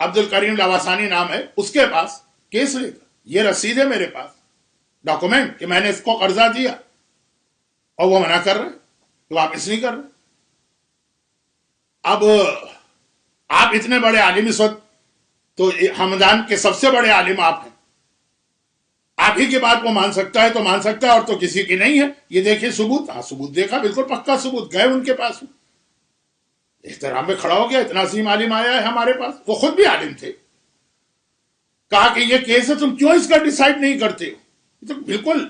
عبد الکریم لواسانی نام ہے، اس کے پاس کیس لے کر یہ رسید ہے میرے پاس، ڈاکومنٹ کہ میں نے اس کو قرضہ دیا، اور وہ منع کر رہے کہ واپس نہیں کر رہے۔ اب آپ اتنے بڑے عالم اس وقت، تو ہمدان کے سب سے بڑے عالم آپ ہیں، آپ ہی کی بات وہ مان سکتا ہے تو مان سکتا ہے، اور تو کسی کی نہیں ہے۔ یہ دیکھیے ثبوت، ہاں ثبوت دیکھا، بالکل پکا ثبوت، گئے ان کے پاس، احترام میں کھڑا ہو گیا، اتنا عظیم عالم آیا ہے ہمارے پاس، وہ خود بھی عالم تھے۔ کہا کہ یہ کیس ہے، تم کیوں اس کا ڈیسائیڈ نہیں کرتے ہو؟ یہ تو بالکل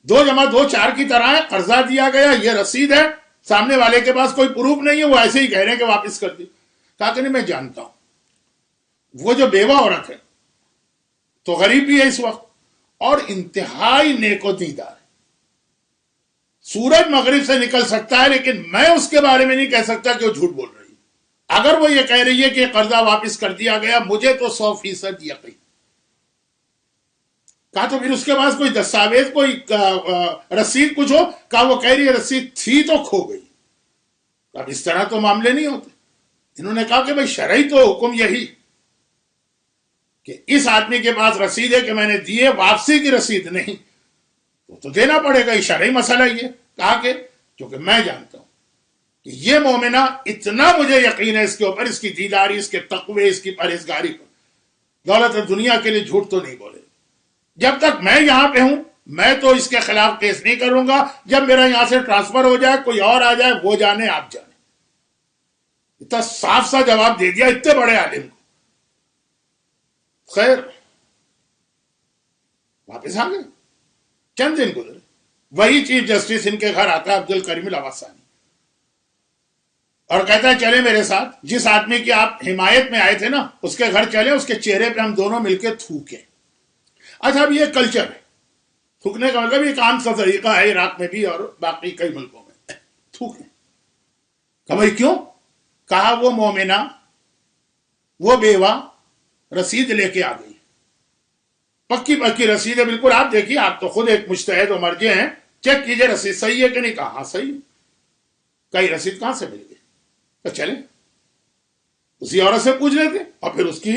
2 + 2 4 کی طرح ہے، قرضہ دیا گیا، یہ رسید ہے، سامنے والے کے پاس کوئی پروف نہیں ہے، وہ ایسے ہی کہہ رہے ہیں کہ واپس کر دی۔ کہا کہ نہیں، میں جانتا ہوں وہ جو بیوہ عورت ہے تو غریب بھی ہے اس وقت، اور انتہائی نیک و دیندار ہے، سورج مغرب سے نکل سکتا ہے، لیکن میں اس کے بارے میں نہیں کہہ سکتا کہ وہ جھوٹ بول رہی ہے۔ اگر وہ یہ کہہ رہی ہے کہ قرضہ واپس کر دیا گیا، مجھے تو 100% یقین۔ کہا تو پھر اس کے پاس کوئی دستاویز، کوئی رسید کچھ ہو؟ کہا وہ کہہ رہی ہے رسید تھی تو کھو گئی۔ اب اس طرح تو معاملے نہیں ہوتے۔ انہوں نے کہا کہ بھئی شرعی تو حکم یہی کہ اس آدمی کے پاس رسید ہے کہ میں نے دیے، واپسی کی رسید نہیں، تو دینا پڑے گا، یہ شرعی مسئلہ یہ۔ کہا کہ کیونکہ میں جانتا ہوں کہ یہ مومنہ، اتنا مجھے یقین ہے اس کے اوپر، اس کی دینداری، اس کے تقوی، اس کی پرہیزگاری پر، دولت دنیا کے لیے جھوٹ تو نہیں بولے۔ جب تک میں یہاں پہ ہوں، میں تو اس کے خلاف کیس نہیں کروں گا۔ جب میرا یہاں سے ٹرانسفر ہو جائے، کوئی اور آ جائے، وہ جانے، آپ جانے۔ اتنا صاف سا جواب دے دیا اتنے بڑے عالم کو۔ خیر، واپس آ گئے، چند دن گزرے، وہی چیف جسٹس ان کے گھر آتا ہے عبد الکریم لواسانی، اور کہتا ہے چلے میرے ساتھ، جس آدمی کی آپ حمایت میں آئے تھے نا، اس کے گھر چلے، اس کے چہرے پہ ہم دونوں مل کے تھوکیں۔ اچھا، اب یہ کلچر ہے، تھوکنے کا مطلب ایک عام سا طریقہ ہے عراق میں بھی اور باقی کئی ملکوں میں، تھوکیں۔ کہ بھائی کیوں؟ کہا وہ مومنہ، وہ بیوہ رسید لے کے آ گئی، پکی پکی رسید ہے بالکل، آپ دیکھیے، آپ تو خود ایک مجتہد و مرجع ہیں، چیک کیجئے رسید صحیح ہے کہ نہیں۔ کہا ہاں صحیح ہے۔ کئی رسید کہاں سے مل گئی؟ تو چلیں اسی عورت سے پوچھ لیتے، اور پھر اس کی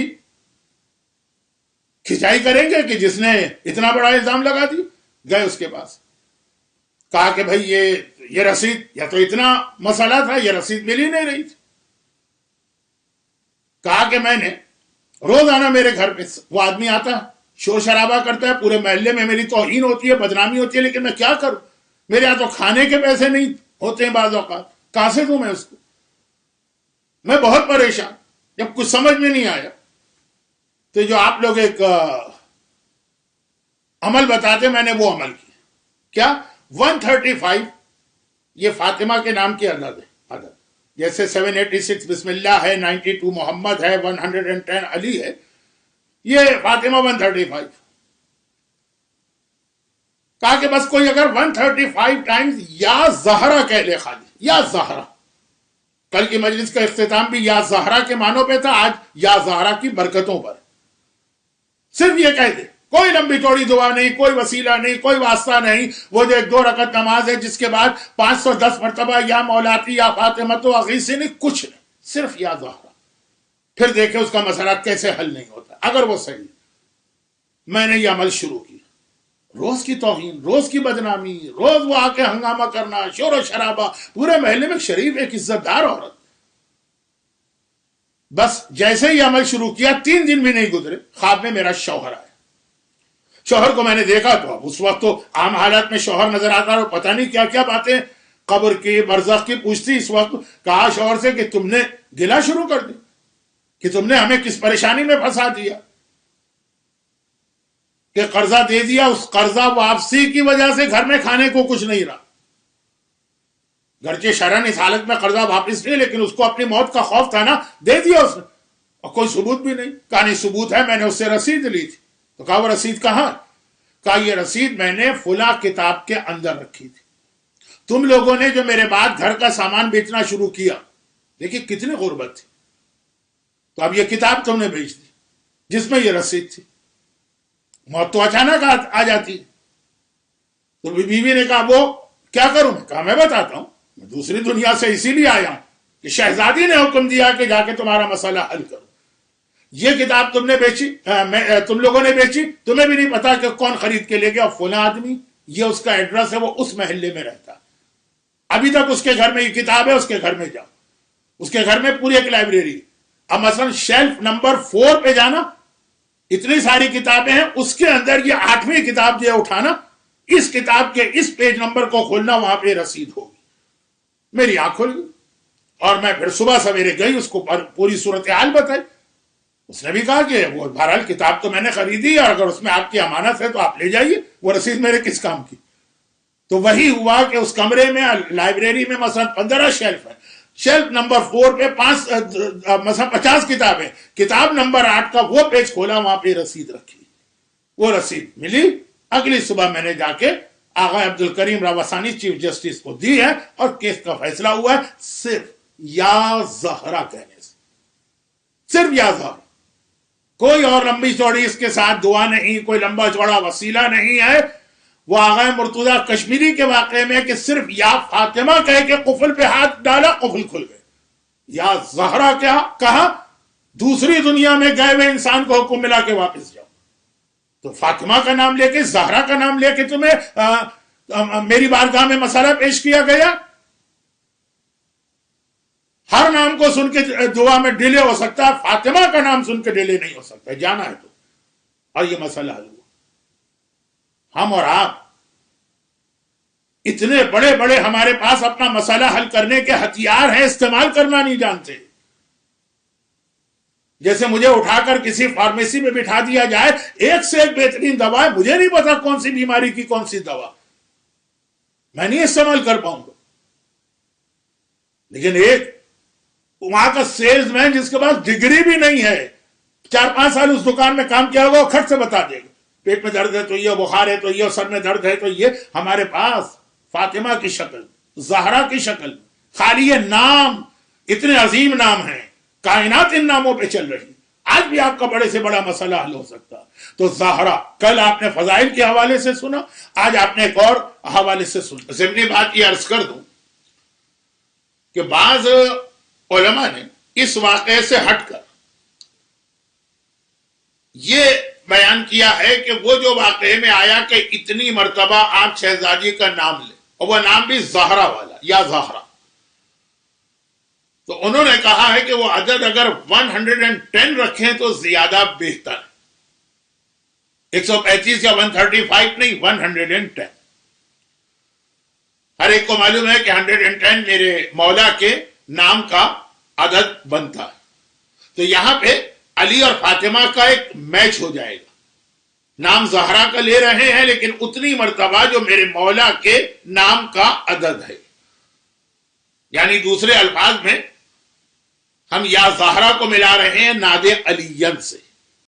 کھچائی کریں گے کہ جس نے اتنا بڑا الزام لگا دی۔ گئے اس کے پاس، کہا کہ بھائی یہ رسید، یا تو اتنا مسئلہ تھا، یہ رسید مل ہی نہیں رہی تھی۔ کہا کہ میں نے روزانہ میرے گھر پہ وہ آدمی آتا ہے، شور شرابہ کرتا ہے، پورے محلے میں میری توہین ہوتی ہے، بدنامی ہوتی ہے، لیکن میں کیا کروں؟ میرے یہاں تو کھانے کے پیسے نہیں ہوتے ہیں بعض اوقات، کہاں سے دوں میں اس کو؟ میں بہت پریشان۔ جب کچھ سمجھ میں نہیں آیا تو جو آپ لوگ ایک عمل بتاتے، میں نے وہ عمل کیا۔ کیا؟ 135 یہ فاطمہ کے نام کی عدد ہے، جیسے 786 بسم اللہ ہے، 92 محمد ہے، 110 علی ہے، یہ فاطمہ 135۔ کہا کہ بس کوئی اگر 135 ٹائمز یا زہرا کہہ لے، خالی یا زہرا۔ کل کی مجلس کا اختتام بھی یا زہرا کے معنوں پہ تھا، آج یا زہرا کی برکتوں پر۔ صرف یہ کہہ دے، کوئی لمبی چوڑی دعا نہیں، کوئی وسیلہ نہیں، کوئی واسطہ نہیں، وہ جو 2 رکعت نماز ہے جس کے بعد 510 مرتبہ یا مولاتی یا فاطمۃ اغیثنی، کچھ نہیں، صرف یا زہرا۔ پھر دیکھیں اس کا مسئلہ کیسے حل نہیں ہوتا۔ اگر وہ صحیح، میں نے یہ عمل شروع کیا، روز کی توہین، روز کی بدنامی، روز وہ آ کے ہنگامہ کرنا، شور و شرابہ، پورے محلے میں شریف ایک عزت دار عورت۔ بس جیسے ہی عمل شروع کیا، 3 دن بھی نہیں گزرے، خواب میں میرا شوہر آیا۔ شوہر کو میں نے دیکھا تو اب اس وقت تو عام حالات میں شوہر نظر آتا اور پتہ نہیں کیا کیا باتیں قبر کی، برزخ کی پوچھتی۔ اس وقت کہا شوہر سے کہ تم نے گلا شروع کر دی، کہ تم نے ہمیں کس پریشانی میں پھنسا دیا، کہ قرضہ دے دیا، اس قرضہ واپسی کی وجہ سے گھر میں کھانے کو کچھ نہیں رہا۔ گرچہ شرعاً اس حالت میں قرضہ واپس نہیں، لیکن اس کو اپنی موت کا خوف تھا نا، دے دیا اس نے، اور کوئی ثبوت بھی نہیں۔ کہا نہیں ثبوت ہے، میں نے اس سے رسید لی تھی۔ تو کہا وہ رسید کہاں؟ کہا یہ رسید میں نے فلاں کتاب کے اندر رکھی تھی، تم لوگوں نے جو میرے بعد گھر کا سامان بیچنا شروع کیا، دیکھیے کتنی غربت تھی، تو اب یہ کتاب تم نے بیچ دی جس میں یہ رسید تھی۔ موت تو اچانک آ جاتی۔ تو بیوی نے کہا وہ کیا کروں؟ میں کہا میں بتاتا ہوں، میں دوسری دنیا سے اسی لیے آیا ہوں کہ شہزادی نے حکم دیا کہ جا کے تمہارا مسئلہ حل کرو۔ یہ کتاب تم نے بیچی، تم لوگوں نے بیچی، تمہیں بھی نہیں پتا کہ کون خرید کے لے گیا، فلاں آدمی، یہ اس کا ایڈریس ہے، وہ اس محلے میں رہتا، ابھی تک اس کے گھر میں یہ کتاب ہے، اس کے گھر میں جاؤ، اس کے گھر میں پوری ایک لائبریری۔ اب مثلا شیلف نمبر 4 پہ جانا، اتنی ساری کتابیں ہیں، اس کے اندر یہ 8ویں کتاب جو اٹھانا، اس کتاب کے اس پیج نمبر کو کھولنا، وہاں پہ رسید ہوگی۔ میری آنکھ کھل گئی، اور میں پھر صبح سویرے گئی، اس کو پوری صورتحال بتائی۔ اس نے بھی کہا کہ وہ بہرحال کتاب تو میں نے خریدی، اور اگر اس میں آپ کی امانت ہے تو آپ لے جائیے، وہ رسید میرے کس کام کی۔ تو وہی ہوا کہ اس کمرے میں، لائبریری میں مثلا 15 شیلف ہے، شیلف نمبر 4 پہ مثلا 50 کتابیں، کتاب نمبر 8 کا وہ پیج کھولا، وہاں پہ رسید رکھی، وہ رسید ملی۔ اگلی صبح میں نے جا کے آغا عبدالکریم راوسانی چیف جسٹس کو دی ہے، اور کیس کا فیصلہ ہوا ہے صرف یا زہرا کہنے سے، صرف یا زہرا، کوئی اور لمبی چوڑی اس کے ساتھ دعا نہیں، کوئی لمبا چوڑا وسیلہ نہیں ہے۔ وہ آغا مرتضیٰ کشمیری کے واقعے میں کہ صرف یا فاطمہ کہہ کے قفل پہ ہاتھ ڈالا، قفل کھل گئے۔ یا زہرا کیا کہا، دوسری دنیا میں گئے ہوئے انسان کو حکم ملا کے واپس جاؤ۔ تو فاطمہ کا نام لے کے، زہرا کا نام لے کے تمہیں میری بارگاہ میں مسئلہ پیش کیا گیا۔ ہر نام کو سن کے دعا میں ڈیلے ہو سکتا ہے، فاطمہ کا نام سن کے ڈیلے نہیں ہو سکتا، جانا ہے تو۔ اور یہ مسئلہ حل ہوا۔ ہم اور آپ اتنے بڑے بڑے ہمارے پاس اپنا مسئلہ حل کرنے کے ہتھیار ہیں، استعمال کرنا نہیں جانتے۔ جیسے مجھے اٹھا کر کسی فارمیسی میں بٹھا دیا جائے، ایک سے ایک بہترین دوا ہے، مجھے نہیں پتا کون سی بیماری کی کون سی دوا، میں نہیں استعمال کر پاؤں گا۔ لیکن ایک وہاں کا سیلز مین جس کے پاس ڈگری بھی نہیں ہے، 4-5 سال اس دکان میں کام کیا ہوگا، وہ کھٹ سے بتا دے گا، پیٹ میں درد ہے تو یہ، بخار ہے تو یہ، سر میں درد ہے تو یہ۔ ہمارے پاس فاطمہ کی شکل، زہرا کی شکل، خالی یہ نام، اتنے عظیم نام ہیں، کائنات ان ناموں پہ چل رہی، آج بھی آپ کا بڑے سے بڑا مسئلہ حل ہو سکتا۔ تو زہرا کل آپ نے فضائل کے حوالے سے سنا، آج آپ نے ایک اور حوالے سے سنا۔ ضمنی بات یہ عرض کر دوں کہ بعض علماء نے اس واقعے سے ہٹ کر یہ بیان کیا ہے کہ وہ جو واقعے میں آیا کہ اتنی مرتبہ آپ شہزادی کا نام لیں، اور وہ نام بھی زہرا والا، یا زہرا، تو انہوں نے کہا ہے کہ وہ عدد اگر 110 رکھیں تو زیادہ بہتر ہے، 135 یا 135 نہیں، 110۔ ہر ایک کو معلوم ہے کہ 110 میرے مولا کے نام کا عدد بنتا ہے۔ تو یہاں پہ علی اور فاطمہ کا ایک میچ ہو جائے گا، نام زہرا کا لے رہے ہیں لیکن اتنی مرتبہ جو میرے مولا کے نام کا عدد ہے، یعنی دوسرے الفاظ میں ہم یا زہرا کو ملا رہے ہیں ناد علین سے۔